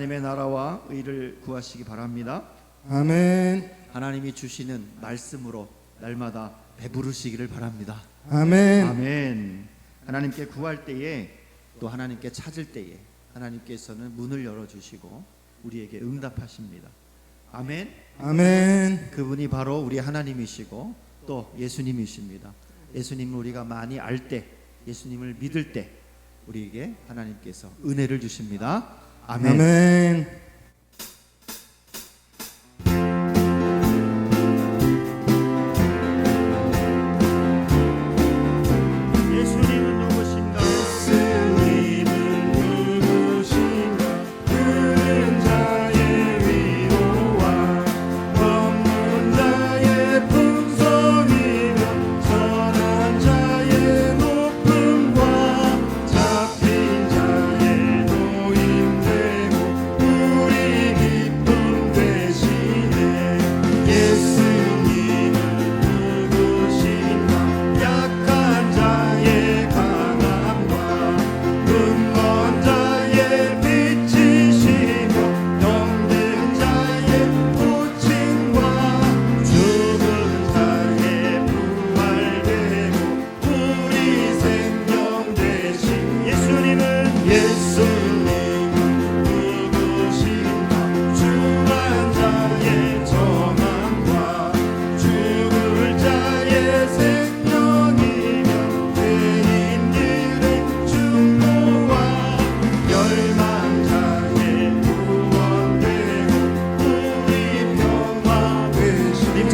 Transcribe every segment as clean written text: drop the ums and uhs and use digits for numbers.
하나님의 나라와 의를 구하시기 바랍니다. 아멘. 하나님이 주시는 말씀으로 날마다 배부르시기를 바랍니다. 아멘. 아멘. 하나님께 구할 때에 또 하나님께 찾을 때에 하나님께서는 문을 열어주시고 우리에게 응답하십니다. 아멘. 아멘. 그분이 바로 우리 하나님이시고 또 예수님이십니다. 예수님을 우리가 많이 알 때, 예수님을 믿을 때 우리에게 하나님께서 은혜를 주십니다. 아멘. 아멘.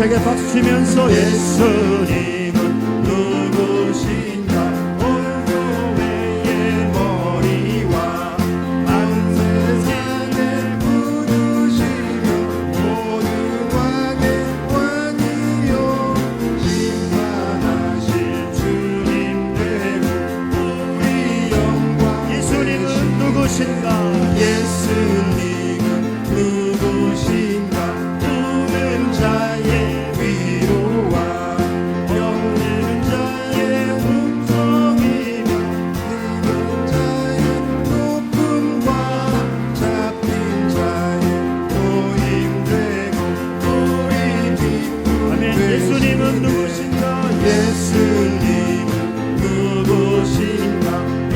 힘차게 박수 치면서 예수님은 누구신가? 올고래의 머리와 만 세상을 부르시며 모든 왕의 왕이요 심판하실 주님 되고 누구신가? 예수님은 누구신가? 우는 자의 위로와 병든 자의 흠성이며 늙은 자의 높음과 잡힌 자의 노임되고 우리 기쁨 아멘. 예수님은 누구신가? 예수님은 누구신가?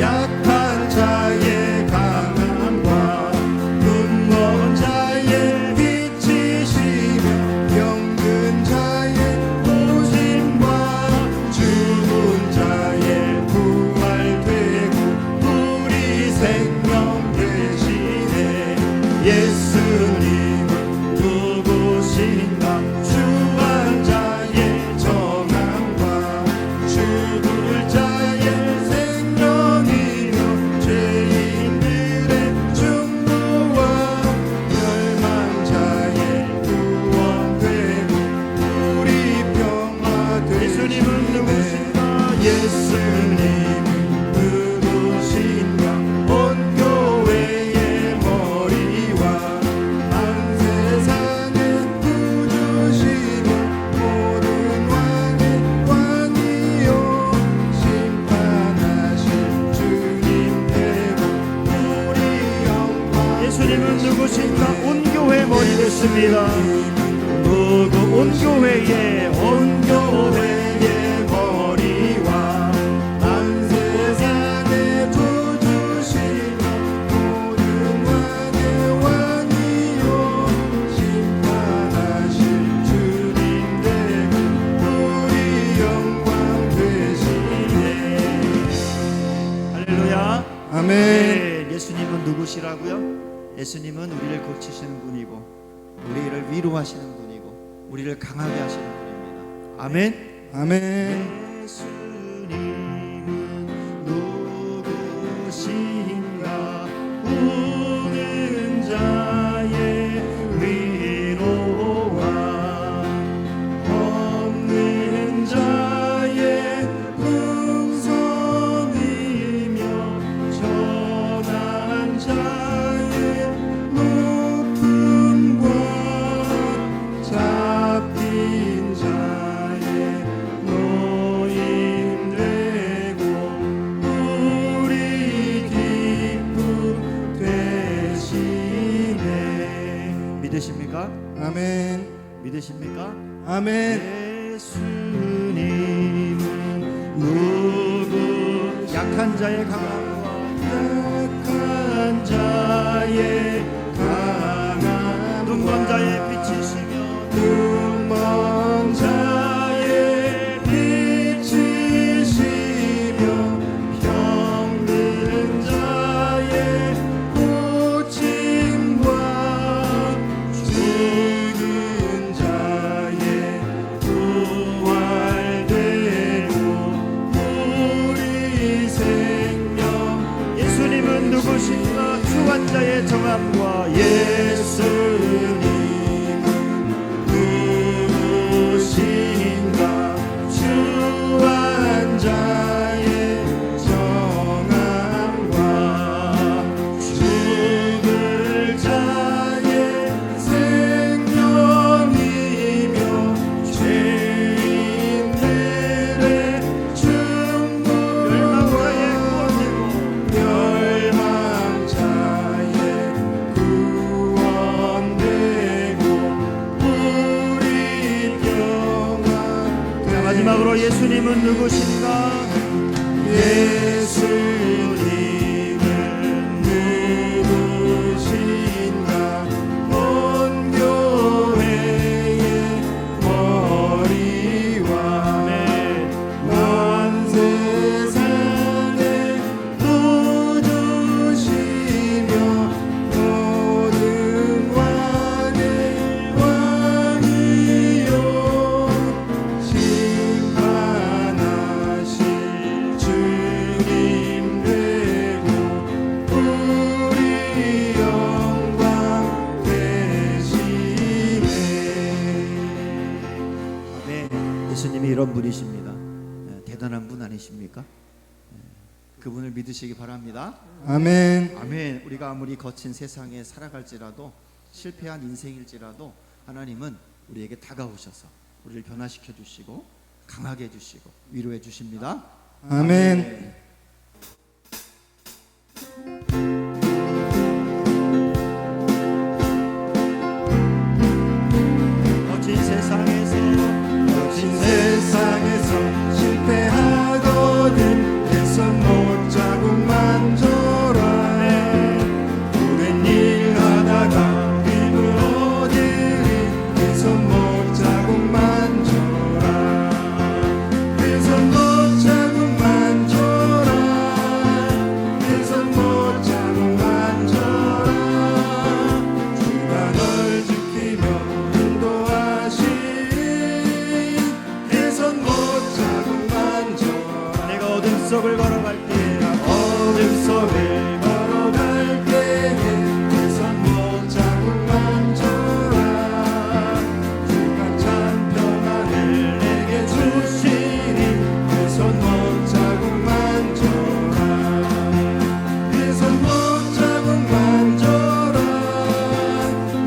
약한 자의 강함과 눈먼 자의 빛이시며 병든 자의 오심과 죽은 자의 부활되고 우리 생명 되시네. 예수님은 누구신가? 주한 자의 정함과 죽을 자의 생명이며 죄인들의 중보와 멸망자의 구원되고 우리 평화 예수님은 누구신가? 예수님은 누구신가? 온 교회의 머리와 만 세상의 구주시며 모든 왕의 왕이요 심판하실 주님 되고 우리 영광 예수님은 누구신가? 온 교회 머리 되십니다. 누구 온 교회의 머리와 만 세상의 구주시며 모든 왕의 왕이요 심판하실 주님 되고 우리 영광 되시네. 할렐루야. 아멘. 네, 예수님은 누구시라고요? 예수님은 우리를 고치시는 분이고 우리를 위로하시는 분이고 우리를 강하게 하시는 분입니다. 아멘. 아멘. 예수님은 누구신가? 우는 자의 위로와 없는 자의 풍성이며 전한 자의 높음과 잡힌 자의 노임되고 우리 기쁨 되시네. 믿으십니까? 아멘. 믿으십니까? 아멘. 예수님은 누구? 약한 자의 강함과 약한 자의 강함 눈먼 자의 빛이시며 눈먼 자의 빛이시며 병든 자의 고침과 죽은 자의 부활되고 우리 생명 예수님은 누구신가? 주한 자의 정함과 예수님은 누구신가? 주한 자의 정함과 죽을 자의 생명이며 죄인들의 중보 멸망자의 구원되고 우리 평화 마지막으로 예수님은 누구신가? 예수님은 누구신가? 온 교회의 머리와 온 세상의 구주시며 모든 왕의 왕이요 심판하실 주님 되고 우리 영광 되시네. 아멘. 예수님이 이런 분이십니다. 대단한 분 아니십니까? 그 그분을 믿으시기 바랍니다. 아멘. 아멘. 우리가 아무리 거친 세상에 살아갈지라도 실패한 인생일지라도 하나님은 우리에게 다가오셔서 우리를 변화시켜 주시고 강하게 해 주시고 위로해 주십니다. 아멘. 거친 세상에서 실패하거든 내 손 못 자국 만져라. 오랜 일 하다가 힘들어들이 내 손 못 자국 만져라. 내 손 못 자국 만져라. 내 손 못 자국 만져라. 주가 널 지키며 인도하시리. 내 손 못 자국 만져라. 내가 어둠 속을 걸어갈 때 어둠 속을 걸어갈 때에 내 손 못 자국 만져라. 주가 참 평안을 내게 주시니 내 손 못 자국 만져라. 내 손 못 자국 만져라.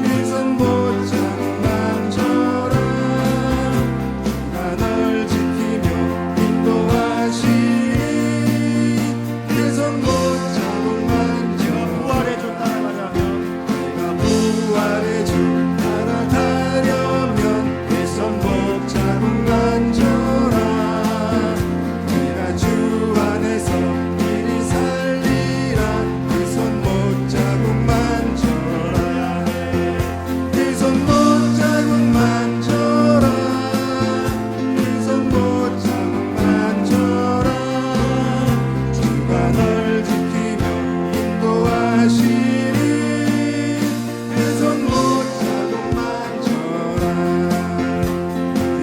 내 손 못 자국 만져라. 주가 널 지키며 인도하시니 내 손 못 자국 만져라. 부활의 주 따라가자면 내가 부활의 주 따라가려면 내 손 못 자국 만져라. 내가 주 안에서 이리 살리라. 내 손 못 자국 만져라. 내 손 못 자국 만져라. 내 손 못 자국 만져라. 주가 널 지키며 인도하시니 내 손 못 자국 만져라.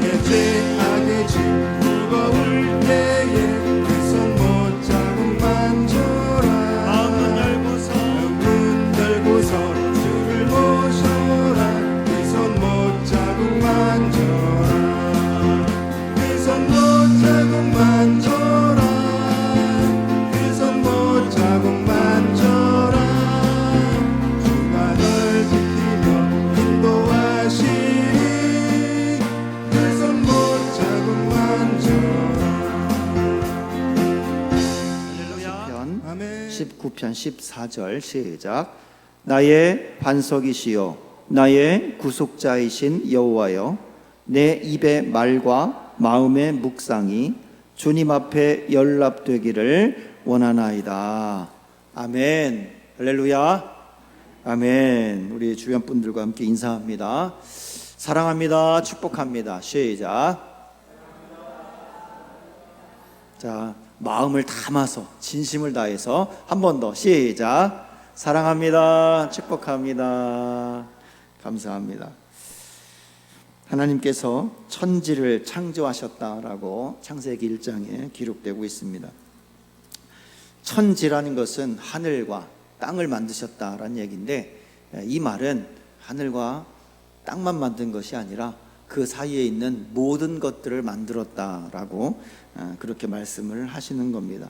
내 죄악의 짐 무거울 때에 내 손 못 자국 만져라. 마음은 열고서 문 열고서 주를 모셔라. 내 손 못 자국 만져라. 내 손 못 자국 만져라. 내 손 못 자국 만져라. 주가 널 지키며 인도하시니 내 손 못 자국 만져라. 할렐루야. 시편 아멘. 19편 14절 시작. 나의 반석이시요 나의 구속자이신 여호와여, 내 입의 말과 마음의 묵상이 주님 앞에 연락되기를 원하나이다. 아멘. 할렐루야. 아멘. 우리 주변 분들과 함께 인사합니다. 사랑합니다. 축복합니다. 시작. 자, 마음을 담아서 진심을 다해서 한 번 더 시작. 사랑합니다. 축복합니다. 감사합니다. 하나님께서 천지를 창조하셨다라고 창세기 1장에 기록되고 있습니다. 천지라는 것은 하늘과 땅을 만드셨다라는 얘기인데, 이 말은 하늘과 땅만 만든 것이 아니라 그 사이에 있는 모든 것들을 만들었다라고 그렇게 말씀을 하시는 겁니다.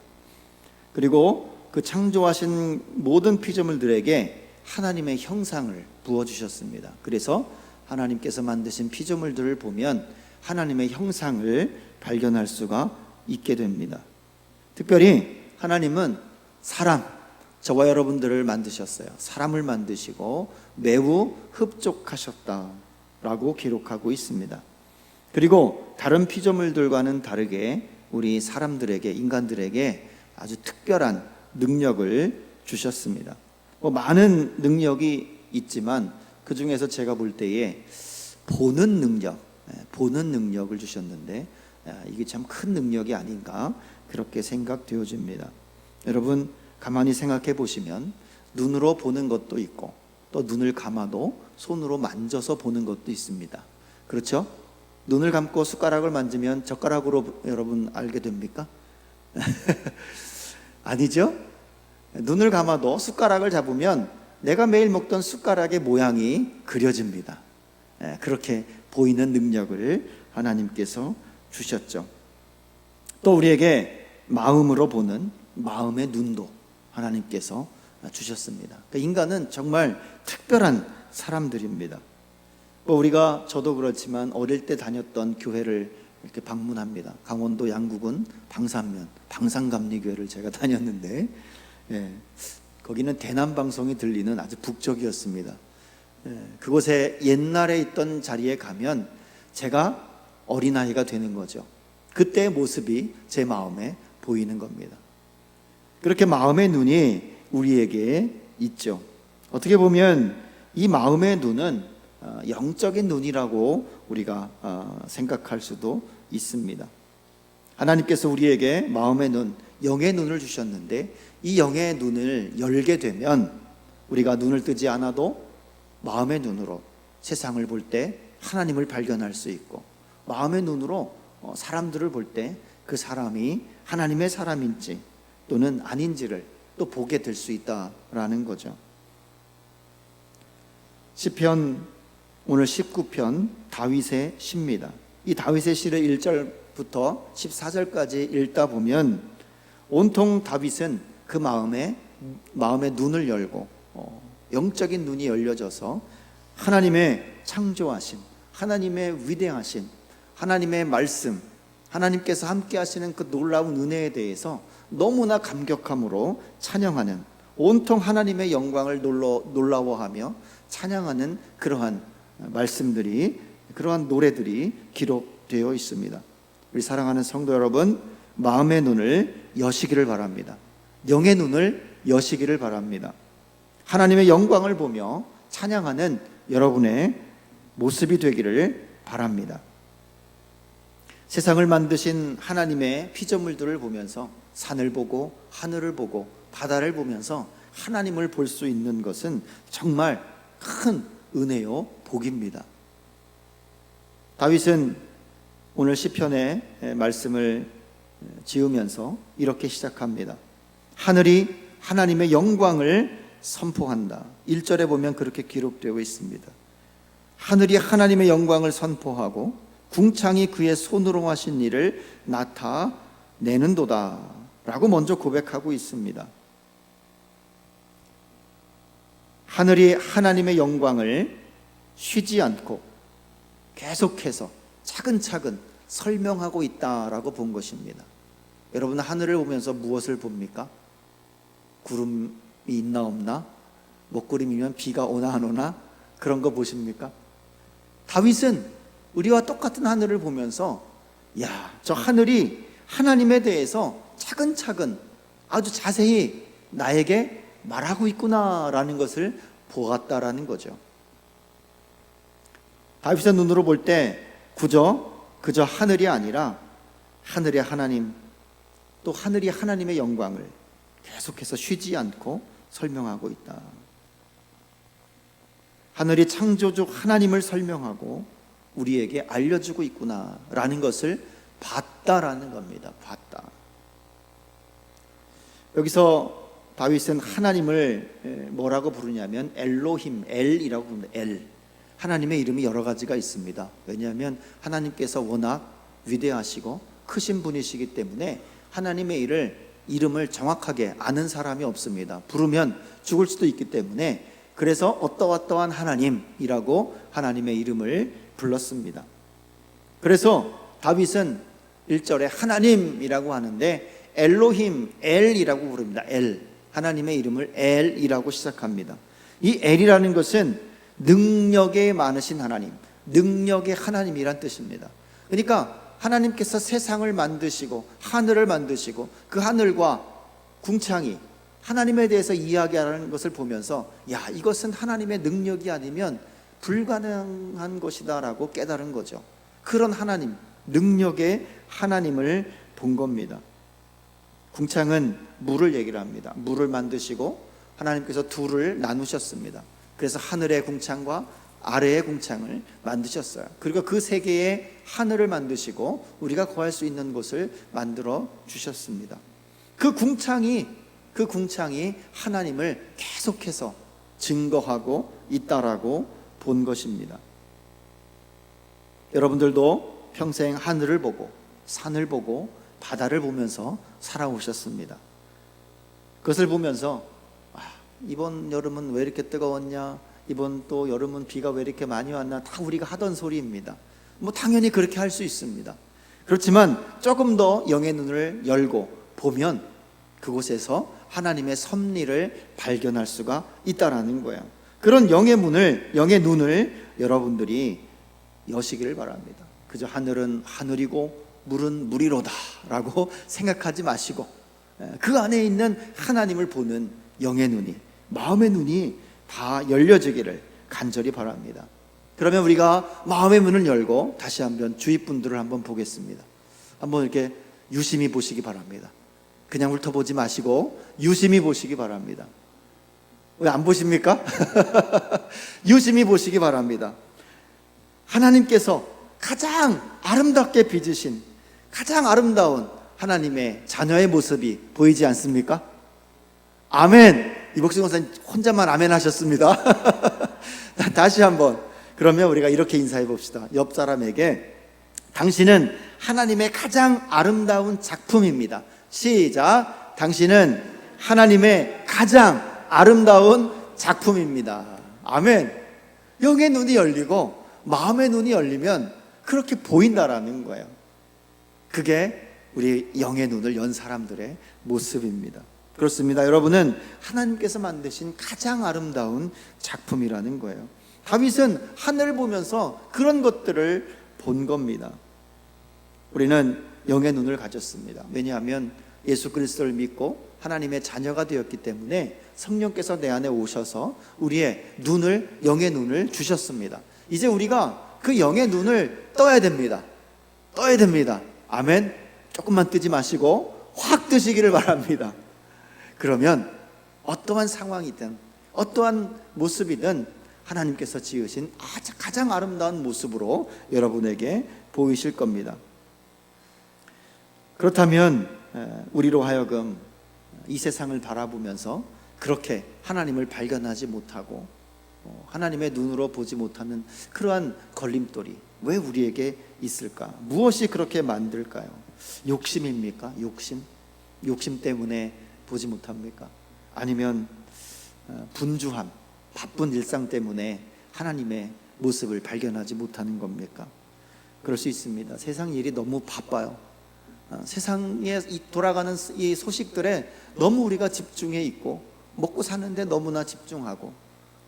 그리고 그 창조하신 모든 피조물들에게 하나님의 형상을 부어주셨습니다. 그래서 하나님께서 만드신 피조물들을 보면 하나님의 형상을 발견할 수가 있게 됩니다. 특별히 하나님은 사람, 저와 여러분들을 만드셨어요. 사람을 만드시고 매우 흡족하셨다라고 기록하고 있습니다. 그리고 다른 피조물들과는 다르게 우리 사람들에게, 인간들에게 아주 특별한 능력을 주셨습니다. 많은 능력이 있지만 그 중에서 제가 볼 때에 보는 능력을 주셨는데, 이게 참 큰 능력이 아닌가 그렇게 생각되어집니다. 여러분 가만히 생각해 보시면 눈으로 보는 것도 있고 또 눈을 감아도 손으로 만져서 보는 것도 있습니다. 그렇죠? 눈을 감고 숟가락을 만지면 젓가락으로 여러분 알게 됩니까? 아니죠? 눈을 감아도 숟가락을 잡으면 내가 매일 먹던 숟가락의 모양이 그려집니다. 그렇게 보이는 능력을 하나님께서 주셨죠. 또 우리에게 마음으로 보는 마음의 눈도 하나님께서 주셨습니다. 그러니까 인간은 정말 특별한 사람들입니다. 저도 그렇지만 어릴 때 다녔던 교회를 이렇게 방문합니다. 강원도 양구군 방산면 방산감리교회를 제가 다녔는데, 거기는 대남방송이 들리는 아주 북쪽이었습니다. 그곳에 옛날에 있던 자리에 가면 제가 어린아이가 되는 거죠. 그때의 모습이 제 마음에 보이는 겁니다. 그렇게 마음의 눈이 우리에게 있죠. 어떻게 보면 이 마음의 눈은 영적인 눈이라고 우리가 생각할 수도 있습니다. 하나님께서 우리에게 마음의 눈, 영의 눈을 주셨는데, 이 영의 눈을 열게 되면 우리가 눈을 뜨지 않아도 마음의 눈으로 세상을 볼 때 하나님을 발견할 수 있고, 마음의 눈으로 사람들을 볼 때 그 사람이 하나님의 사람인지 또는 아닌지를 또 보게 될 수 있다라는 거죠. 시편 오늘 19편 다윗의 시입니다. 이 다윗의 시를 1절부터 14절까지 읽다 보면 온통 다윗은 그 마음의 눈을 열고 영적인 눈이 열려져서 하나님의 창조하심, 하나님의 위대하심, 하나님의 말씀, 하나님께서 함께 하시는 그 놀라운 은혜에 대해서 너무나 감격함으로 찬양하는, 온통 하나님의 영광을 놀라워하며 찬양하는 그러한 말씀들이, 그러한 노래들이 기록되어 있습니다. 우리 사랑하는 성도 여러분, 마음의 눈을 여시기를 바랍니다. 영의 눈을 여시기를 바랍니다. 하나님의 영광을 보며 찬양하는 여러분의 모습이 되기를 바랍니다. 세상을 만드신 하나님의 피조물들을 보면서 산을 보고 하늘을 보고 바다를 보면서 하나님을 볼 수 있는 것은 정말 큰 은혜요 복입니다. 다윗은 오늘 시편의 말씀을 지으면서 이렇게 시작합니다. 하늘이 하나님의 영광을 선포한다. 1절에 보면 그렇게 기록되어 있습니다. 하늘이 하나님의 영광을 선포하고 궁창이 그의 손으로 하신 일을 나타내는도다 라고 먼저 고백하고 있습니다. 하늘이 하나님의 영광을 쉬지 않고 계속해서 차근차근 설명하고 있다라고 본 것입니다. 여러분, 하늘을 보면서 무엇을 봅니까? 구름이 있나 없나? 먹구름이면 비가 오나 안 오나? 그런 거 보십니까? 다윗은 우리와 똑같은 하늘을 보면서 저 하늘이 하나님에 대해서 차근차근 아주 자세히 나에게 말하고 있구나라는 것을 보았다라는 거죠. 다윗의 눈으로 볼 때 그저 하늘이 아니라 하늘의 하나님, 또 하늘이 하나님의 영광을 계속해서 쉬지 않고 설명하고 있다. 하늘이 창조주 하나님을 설명하고 우리에게 알려주고 있구나라는 것을 봤다라는 겁니다. 봤다. 여기서 다윗은 하나님을 뭐라고 부르냐면 엘로힘, 엘이라고 부릅니다. 엘. 하나님의 이름이 여러 가지가 있습니다. 왜냐하면 하나님께서 워낙 위대하시고 크신 분이시기 때문에 하나님의 이름을 정확하게 아는 사람이 없습니다. 부르면 죽을 수도 있기 때문에, 그래서 어떠어떠한 하나님이라고 하나님의 이름을 불렀습니다. 그래서 다윗은 1절에 하나님이라고 하는데 엘로힘, 엘이라고 부릅니다. 엘. 하나님의 이름을 엘이라고 시작합니다. 이 엘이라는 것은 능력에 많으신 하나님, 능력의 하나님이란 뜻입니다. 그러니까 하나님께서 세상을 만드시고 하늘을 만드시고 그 하늘과 궁창이 하나님에 대해서 이야기하는 것을 보면서 이것은 하나님의 능력이 아니면 불가능한 것이다라고 깨달은 거죠. 그런 하나님, 능력의 하나님을 본 겁니다. 궁창은 물을 얘기를 합니다. 물을 만드시고 하나님께서 둘을 나누셨습니다. 그래서 하늘의 궁창과 아래의 궁창을 만드셨어요. 그리고 그 세 개의 하늘을 만드시고 우리가 거할 수 있는 곳을 만들어 주셨습니다. 그 궁창이 하나님을 계속해서 증거하고 있다라고 본 것입니다. 여러분들도 평생 하늘을 보고 산을 보고 바다를 보면서 살아오셨습니다. 그것을 보면서 이번 여름은 왜 이렇게 뜨거웠냐, 이번 또 여름은 비가 왜 이렇게 많이 왔나, 다 우리가 하던 소리입니다. 뭐 당연히 그렇게 할 수 있습니다. 그렇지만 조금 더 영의 눈을 열고 보면 그곳에서 하나님의 섭리를 발견할 수가 있다라는 거예요. 그런 영의 눈을 여러분들이 여시기를 바랍니다. 그저 하늘은 하늘이고 물은 물이로다 라고 생각하지 마시고 그 안에 있는 하나님을 보는 영의 눈이, 마음의 눈이 다 열려지기를 간절히 바랍니다. 그러면 우리가 마음의 문을 열고 다시 한번 주위 분들을 한번 보겠습니다. 한번 이렇게 유심히 보시기 바랍니다. 그냥 훑어보지 마시고 유심히 보시기 바랍니다. 왜 안 보십니까? 유심히 보시기 바랍니다. 하나님께서 가장 아름답게 빚으신 가장 아름다운 하나님의 자녀의 모습이 보이지 않습니까? 아멘. 이복승 권사님 혼자만 아멘 하셨습니다. 다시 한번 그러면 우리가 이렇게 인사해 봅시다. 옆 사람에게 당신은 하나님의 가장 아름다운 작품입니다. 시작. 당신은 하나님의 가장 아름다운 작품입니다. 아멘. 영의 눈이 열리고 마음의 눈이 열리면 그렇게 보인다라는 거예요. 그게 우리 영의 눈을 연 사람들의 모습입니다. 그렇습니다. 여러분은 하나님께서 만드신 가장 아름다운 작품이라는 거예요. 다윗은 하늘을 보면서 그런 것들을 본 겁니다. 우리는 영의 눈을 가졌습니다. 왜냐하면 예수 그리스도를 믿고 하나님의 자녀가 되었기 때문에 성령께서 내 안에 오셔서 우리의 눈을, 영의 눈을 주셨습니다. 이제 우리가 그 영의 눈을 떠야 됩니다. 떠야 됩니다. 아멘. 조금만 뜨지 마시고 확 뜨시기를 바랍니다. 그러면 어떠한 상황이든 어떠한 모습이든 하나님께서 지으신 가장 아름다운 모습으로 여러분에게 보이실 겁니다. 그렇다면 우리로 하여금 이 세상을 바라보면서 그렇게 하나님을 발견하지 못하고 하나님의 눈으로 보지 못하는 그러한 걸림돌이 왜 우리에게 있을까? 무엇이 그렇게 만들까요? 욕심입니까? 욕심 때문에 보지 못합니까? 아니면 분주함, 바쁜 일상 때문에 하나님의 모습을 발견하지 못하는 겁니까? 그럴 수 있습니다. 세상 일이 너무 바빠요. 세상에 돌아가는 이 소식들에 너무 우리가 집중해 있고 먹고 사는데 너무나 집중하고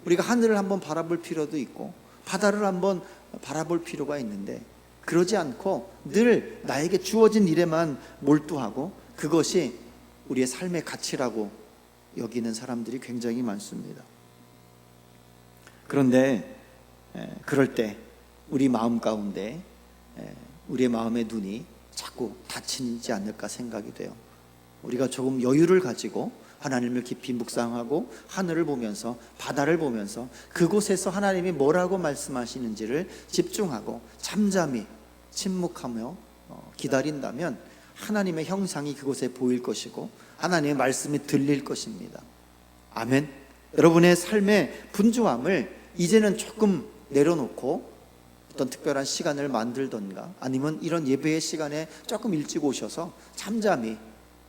우리가 하늘을 한번 바라볼 필요도 있고 바다를 한번 바라볼 필요가 있는데 그러지 않고 늘 나에게 주어진 일에만 몰두하고 그것이 우리의 삶의 가치라고 여기는 사람들이 굉장히 많습니다. 그런데 그럴 때 우리 마음 가운데 우리의 마음의 눈이 자꾸 닫히지 않을까 생각이 돼요. 우리가 조금 여유를 가지고 하나님을 깊이 묵상하고 하늘을 보면서 바다를 보면서 그곳에서 하나님이 뭐라고 말씀하시는지를 집중하고 잠잠히 침묵하며 기다린다면 하나님의 형상이 그곳에 보일 것이고 하나님의 말씀이 들릴 것입니다. 아멘. 여러분의 삶의 분주함을 이제는 조금 내려놓고 어떤 특별한 시간을 만들던가 아니면 이런 예배의 시간에 조금 일찍 오셔서 잠잠히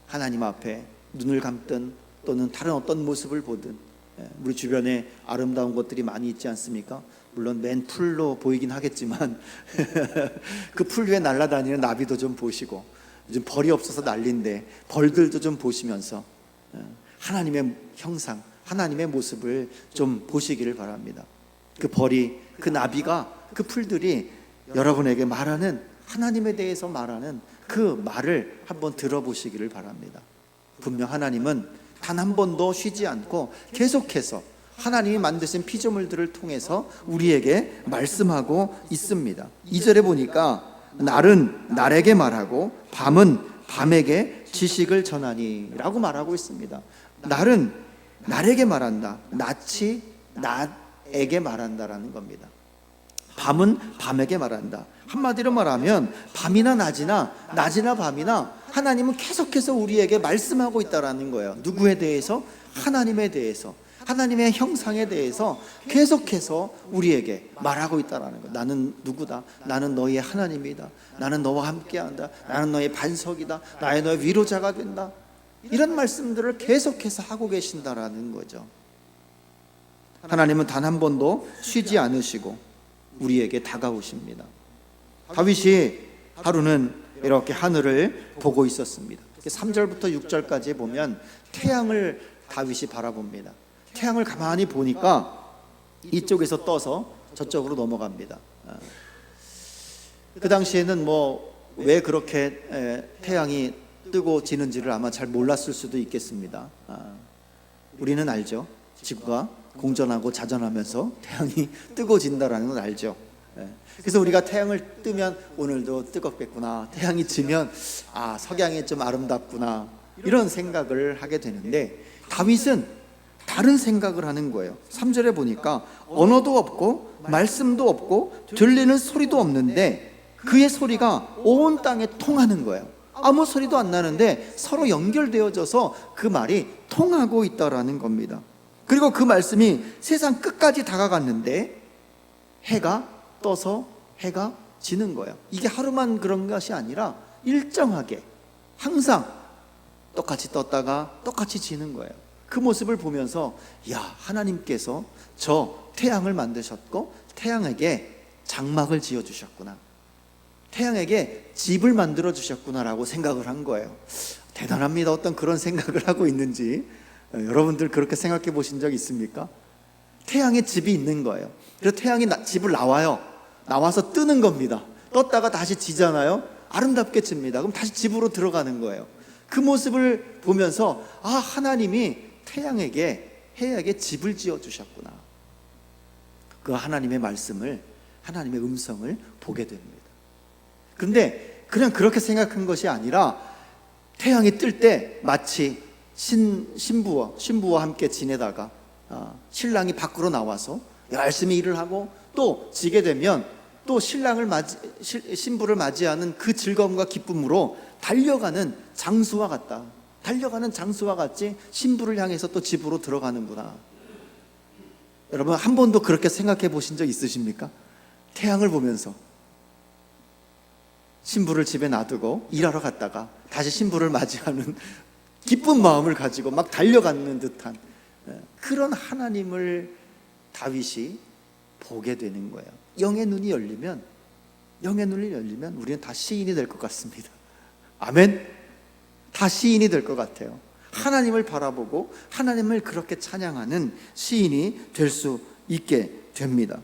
하나님 앞에 눈을 감든 또는 다른 어떤 모습을 보든 우리 주변에 아름다운 것들이 많이 있지 않습니까? 물론 맨 풀로 보이긴 하겠지만 그 풀 위에 날아다니는 나비도 좀 보시고 요즘 벌이 없어서 난리인데 벌들도 좀 보시면서 하나님의 형상, 하나님의 모습을 좀 보시기를 바랍니다. 그 벌이, 그 나비가, 그 풀들이 여러분에게 말하는 하나님에 대해서 말하는 그 말을 한번 들어보시기를 바랍니다. 분명 하나님은 단 한 번도 쉬지 않고 계속해서 하나님이 만드신 피조물들을 통해서 우리에게 말씀하고 있습니다. 2절에 보니까 날은 날에게 말하고 밤은 밤에게 지식을 전하니 라고 말하고 있습니다. 날은 날에게 말한다. 낮이 낮에게 말한다라는 겁니다. 밤은 밤에게 말한다. 한마디로 말하면 밤이나 낮이나 밤이나 하나님은 계속해서 우리에게 말씀하고 있다라는 거예요. 누구에 대해서? 하나님에 대해서, 하나님의 형상에 대해서 계속해서 우리에게 말하고 있다라는 거예요. 나는 누구다? 나는 너희의 하나님이다. 나는 너와 함께한다. 나는 너의 반석이다. 너의 위로자가 된다. 이런 말씀들을 계속해서 하고 계신다라는 거죠. 하나님은 단 한 번도 쉬지 않으시고 우리에게 다가오십니다. 다윗이 하루는 이렇게 하늘을 보고 있었습니다. 3절부터 6절까지 보면 태양을 다윗이 바라봅니다. 태양을 가만히 보니까 이쪽에서 떠서 저쪽으로 넘어갑니다. 그 당시에는 왜 그렇게 태양이 뜨고 지는지를 아마 잘 몰랐을 수도 있겠습니다. 우리는 알죠. 지구가 공전하고 자전하면서 태양이 뜨고 진다라는 걸 알죠. 그래서 우리가 태양을 뜨면 오늘도 뜨겁겠구나, 태양이 지면 석양이 좀 아름답구나, 이런 생각을 하게 되는데 다윗은 다른 생각을 하는 거예요. 3절에 보니까 언어도 없고 말씀도 없고 들리는 소리도 없는데 그의 소리가 온 땅에 통하는 거예요. 아무 소리도 안 나는데 서로 연결되어져서 그 말이 통하고 있다라는 겁니다. 그리고 그 말씀이 세상 끝까지 다가갔는데 해가 떠서 해가 지는 거예요. 이게 하루만 그런 것이 아니라 일정하게 항상 똑같이 떴다가 똑같이 지는 거예요. 그 모습을 보면서 하나님께서 저 태양을 만드셨고 태양에게 장막을 지어주셨구나, 태양에게 집을 만들어 주셨구나라고 생각을 한 거예요. 대단합니다. 어떤 그런 생각을 하고 있는지 여러분들 그렇게 생각해 보신 적 있습니까? 태양에 집이 있는 거예요. 그래서 태양이 집을 나와서 뜨는 겁니다. 떴다가 다시 지잖아요. 아름답게 집니다. 그럼 다시 집으로 들어가는 거예요. 그 모습을 보면서 하나님이 해에게 집을 지어 주셨구나, 그 하나님의 말씀을, 하나님의 음성을 보게 됩니다. 그런데 그냥 그렇게 생각한 것이 아니라 태양이 뜰 때 마치 신부와 함께 지내다가 신랑이 밖으로 나와서 열심히 일을 하고 또 지게 되면 또 신부를 맞이하는 그 즐거움과 기쁨으로 달려가는 장수와 같이 신부를 향해서 또 집으로 들어가는구나. 여러분 한 번도 그렇게 생각해 보신 적 있으십니까? 태양을 보면서 신부를 집에 놔두고 일하러 갔다가 다시 신부를 맞이하는 기쁜 마음을 가지고 막 달려가는 듯한 그런 하나님을 다윗이 보게 되는 거예요. 영의 눈이 열리면 우리는 다 시인이 될 것 같습니다. 아멘. 다 시인이 될 것 같아요. 하나님을 바라보고 하나님을 그렇게 찬양하는 시인이 될 수 있게 됩니다.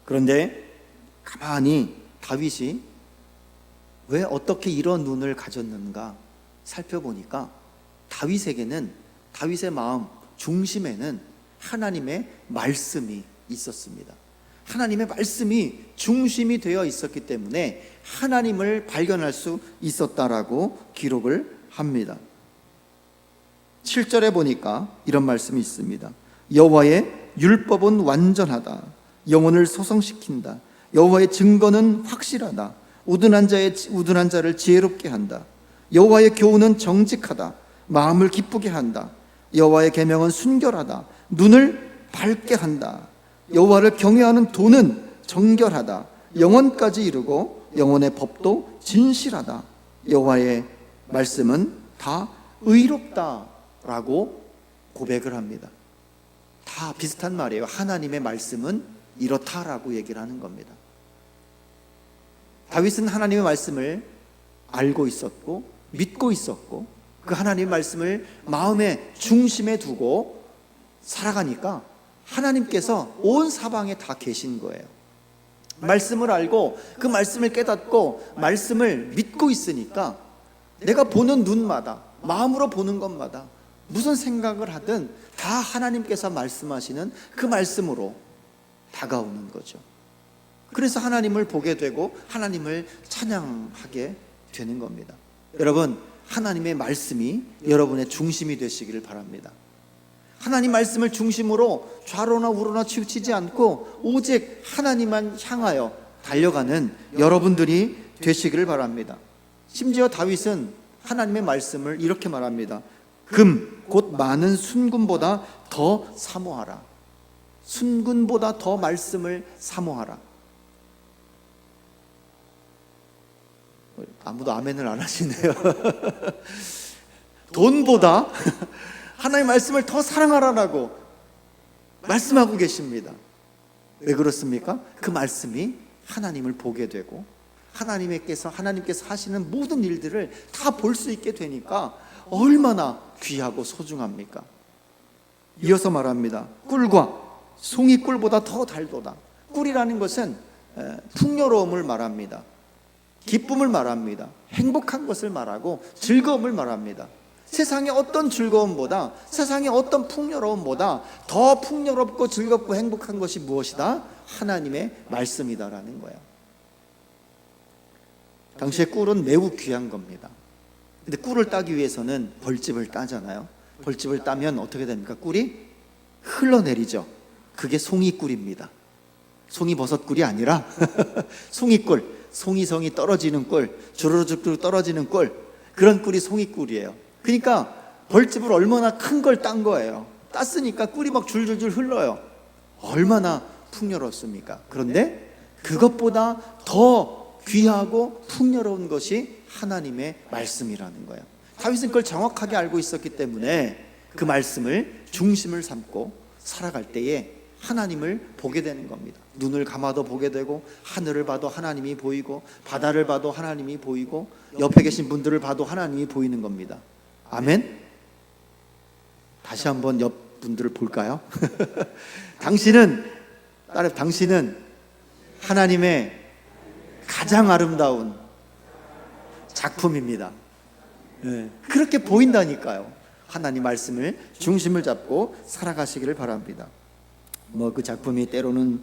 그런데 가만히 다윗이 왜 어떻게 이런 눈을 가졌는가 살펴보니까 다윗의 마음 중심에는 하나님의 말씀이 있었습니다. 하나님의 말씀이 중심이 되어 있었기 때문에 하나님을 발견할 수 있었다라고 기록을 합니다. 7절에 보니까 이런 말씀이 있습니다. 여호와의 율법은 완전하다. 영혼을 소성시킨다. 여호와의 증거는 확실하다. 우둔한 자를 지혜롭게 한다. 여호와의 교훈은 정직하다. 마음을 기쁘게 한다. 여호와의 계명은 순결하다. 눈을 밝게 한다. 여호와를 경외하는 도는 정결하다. 영원까지 이르고 영혼의 법도 진실하다. 여호와의 말씀은 다 의롭다라고 고백을 합니다. 다 비슷한 말이에요. 하나님의 말씀은 이렇다라고 얘기를 하는 겁니다. 다윗은 하나님의 말씀을 알고 있었고 믿고 있었고 그 하나님의 말씀을 마음의 중심에 두고 살아가니까 하나님께서 온 사방에 다 계신 거예요. 말씀을 알고 그 말씀을 깨닫고 말씀을 믿고 있으니까 내가 보는 눈마다, 마음으로 보는 것마다 무슨 생각을 하든 다 하나님께서 말씀하시는 그 말씀으로 다가오는 거죠. 그래서 하나님을 보게 되고 하나님을 찬양하게 되는 겁니다. 여러분, 하나님의 말씀이 여러분의 중심이 되시기를 바랍니다. 하나님 말씀을 중심으로 좌로나 우로나 치우치지 않고 오직 하나님만 향하여 달려가는 여러분들이 되시기를 바랍니다. 심지어 다윗은 하나님의 말씀을 이렇게 말합니다. 금, 곧 많은 순금보다 더 사모하라. 순금보다 더 말씀을 사모하라. 아무도 아멘을 안 하시네요. 돈보다 하나님의 말씀을 더 사랑하라고 말씀하고 계십니다. 왜 그렇습니까? 그 말씀이 하나님을 보게 되고 하나님께서 하시는 모든 일들을 다 볼 수 있게 되니까 얼마나 귀하고 소중합니까? 이어서 말합니다. 꿀과 송이 꿀보다 더 달도다. 꿀이라는 것은 풍요로움을 말합니다. 기쁨을 말합니다. 행복한 것을 말하고 즐거움을 말합니다. 세상의 어떤 즐거움보다, 세상의 어떤 풍요로움보다 더 풍요롭고 즐겁고 행복한 것이 무엇이다? 하나님의 말씀이다라는 거예요. 당시에 꿀은 매우 귀한 겁니다. 근데 꿀을 따기 위해서는 벌집을 따잖아요. 벌집을 따면 어떻게 됩니까? 꿀이 흘러내리죠. 그게 송이꿀입니다. 송이버섯꿀이 아니라 송이꿀, 송이성이 떨어지는 꿀, 주르륵 떨어지는 꿀, 그런 꿀이 송이꿀이에요. 그러니까 벌집을 얼마나 큰 걸 딴 거예요. 땄으니까 꿀이 막 줄줄줄 흘러요. 얼마나 풍요롭습니까? 그런데 그것보다 더 귀하고 풍요로운 것이 하나님의 말씀이라는 거예요. 다윗은 그걸 정확하게 알고 있었기 때문에 그 말씀을 중심을 삼고 살아갈 때에 하나님을 보게 되는 겁니다. 눈을 감아도 보게 되고, 하늘을 봐도 하나님이 보이고, 바다를 봐도 하나님이 보이고, 옆에 계신 분들을 봐도 하나님이 보이는 겁니다. 아멘? 다시 한번 옆 분들을 볼까요? 당신은 하나님의 가장 아름다운 작품입니다. 그렇게 보인다니까요. 하나님 말씀을 중심을 잡고 살아가시기를 바랍니다. 그 작품이 때로는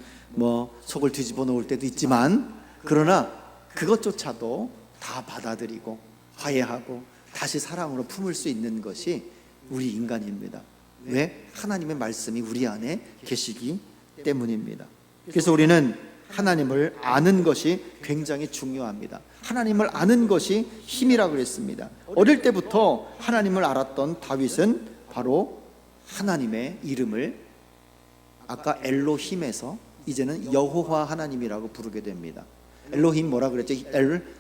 속을 뒤집어 놓을 때도 있지만, 그러나 그것조차도 다 받아들이고 화해하고 다시 사랑으로 품을 수 있는 것이 우리 인간입니다. 왜? 하나님의 말씀이 우리 안에 계시기 때문입니다. 그래서 우리는 하나님을 아는 것이 굉장히 중요합니다. 하나님을 아는 것이 힘이라고 그랬습니다. 어릴 때부터 하나님을 알았던 다윗은 바로 하나님의 이름을 아까 엘로힘에서 이제는 여호와 하나님이라고 부르게 됩니다. 엘로힘 뭐라 그랬죠?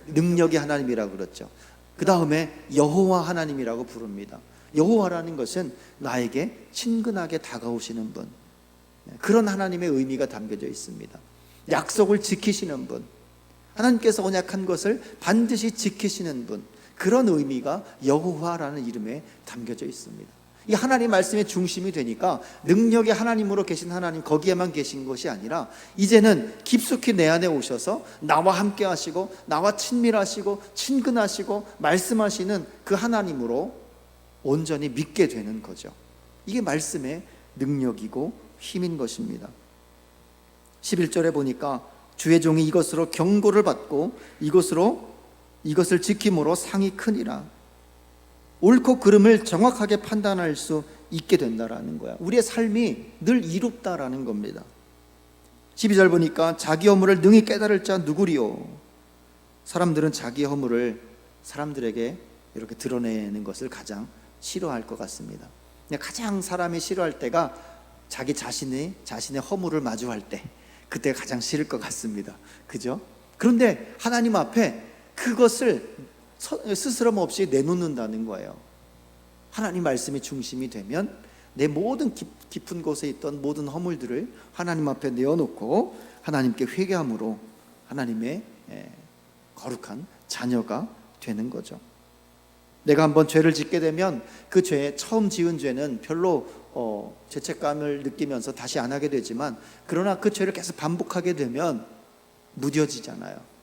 능력의 하나님이라고 그랬죠. 그 다음에 여호와 하나님이라고 부릅니다. 여호와라는 것은 나에게 친근하게 다가오시는 분, 그런 하나님의 의미가 담겨져 있습니다. 약속을 지키시는 분, 하나님께서 언약한 것을 반드시 지키시는 분, 그런 의미가 여호와라는 이름에 담겨져 있습니다. 이 하나님 말씀의 중심이 되니까 능력의 하나님으로 계신 하나님, 거기에만 계신 것이 아니라 이제는 깊숙이 내 안에 오셔서 나와 함께 하시고 나와 친밀하시고 친근하시고 말씀하시는 그 하나님으로 온전히 믿게 되는 거죠. 이게 말씀의 능력이고 힘인 것입니다. 11절에 보니까 주의 종이 이것으로 경고를 받고 이것을 지킴으로 상이 크니라. 옳고 그름을 정확하게 판단할 수 있게 된다라는 거야. 우리의 삶이 늘 이롭다라는 겁니다. 12절 보니까 자기 허물을 능히 깨달을 자 누구리요? 사람들은 자기 허물을 사람들에게 이렇게 드러내는 것을 가장 싫어할 것 같습니다. 가장 사람이 싫어할 때가 자기 자신의 허물을 마주할 때, 그때가 가장 싫을 것 같습니다. 그죠? 그런데 하나님 앞에 그것을 스스럼 없이 내놓는다는 거예요. 하나님 말씀이 중심이 되면 내 모든 깊은 곳에 있던 모든 허물들을 하나님 앞에 내어놓고 하나님께 회개함으로 하나님의 거룩한 자녀가 되는 거죠. 내가 한번 죄를 짓게 되면 그 죄, 처음 지은 죄는 별로 죄책감을 느끼면서 다시 안 하게 되지만, 그러나 그 죄를 계속 반복하게 되면 무뎌지잖아요.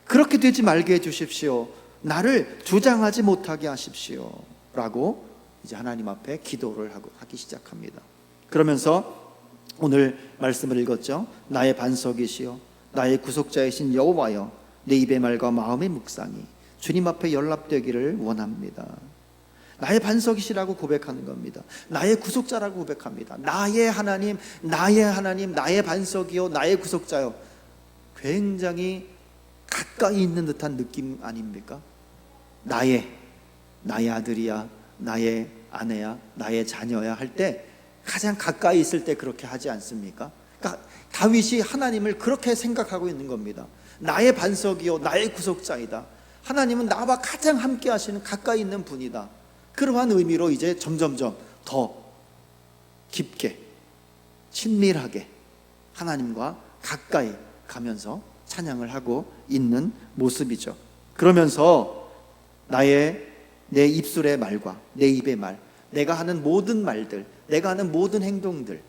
그렇게 되지 말게 해주십시오. 나를 주장하지 못하게 하십시오 라고 이제 하나님 앞에 기도를 하기 시작합니다. 그러면서 오늘 말씀을 읽었죠. 나의 반석이시여 나의 구속자이신 여호와여, 내 입의 말과 마음의 묵상이 주님 앞에 연락되기를 원합니다. 나의 반석이시라고 고백하는 겁니다. 나의 구속자라고 고백합니다. 나의 하나님, 나의 반석이요, 나의 구속자요. 굉장히 가까이 있는 듯한 느낌 아닙니까? 나의 아들이야, 나의 아내야, 나의 자녀야 할 때 가장 가까이 있을 때 그렇게 하지 않습니까? 그러니까 다윗이 하나님을 그렇게 생각하고 있는 겁니다. 나의 반석이요, 나의 구속자이다. 하나님은 나와 가장 함께 하시는 가까이 있는 분이다. 그러한 의미로 이제 점점점 더 깊게 친밀하게 하나님과 가까이 가면서 찬양을 하고 있는 모습이죠. 그러면서 내 입술의 말과 내 입의 말, 내가 하는 모든 말들, 내가 하는 모든 행동들,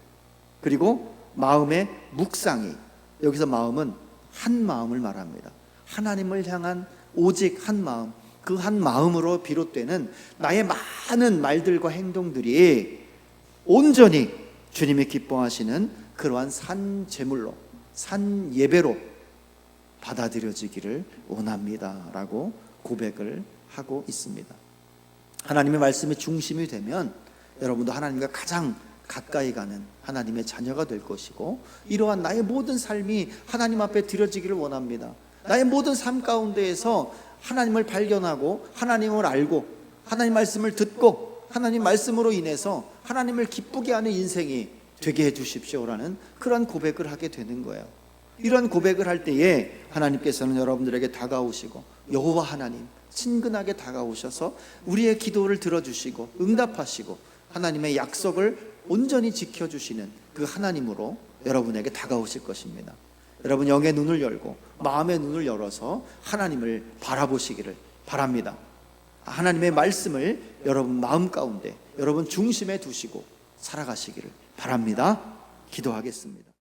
그리고 마음의 묵상이, 여기서 마음은 한 마음을 말합니다. 하나님을 향한 오직 한 마음, 그 한 마음으로 비롯되는 나의 많은 말들과 행동들이 온전히 주님이 기뻐하시는 그러한 산 제물로, 산 예배로 받아들여지기를 원합니다 라고 고백을 하고 있습니다. 하나님의 말씀의 중심이 되면 여러분도 하나님과 가장 가까이 가는 하나님의 자녀가 될 것이고, 이러한 나의 모든 삶이 하나님 앞에 드려지기를 원합니다. 나의 모든 삶 가운데에서 하나님을 발견하고 하나님을 알고 하나님 말씀을 듣고 하나님 말씀으로 인해서 하나님을 기쁘게 하는 인생이 되게 해주십시오라는 그런 고백을 하게 되는 거예요. 이런 고백을 할 때에 하나님께서는 여러분들에게 다가오시고, 여호와 하나님 친근하게 다가오셔서 우리의 기도를 들어주시고 응답하시고 하나님의 약속을 온전히 지켜주시는 그 하나님으로 여러분에게 다가오실 것입니다. 여러분 영의 눈을 열고 마음의 눈을 열어서 하나님을 바라보시기를 바랍니다. 하나님의 말씀을 여러분 마음 가운데, 여러분 중심에 두시고 살아가시기를 바랍니다. 기도하겠습니다.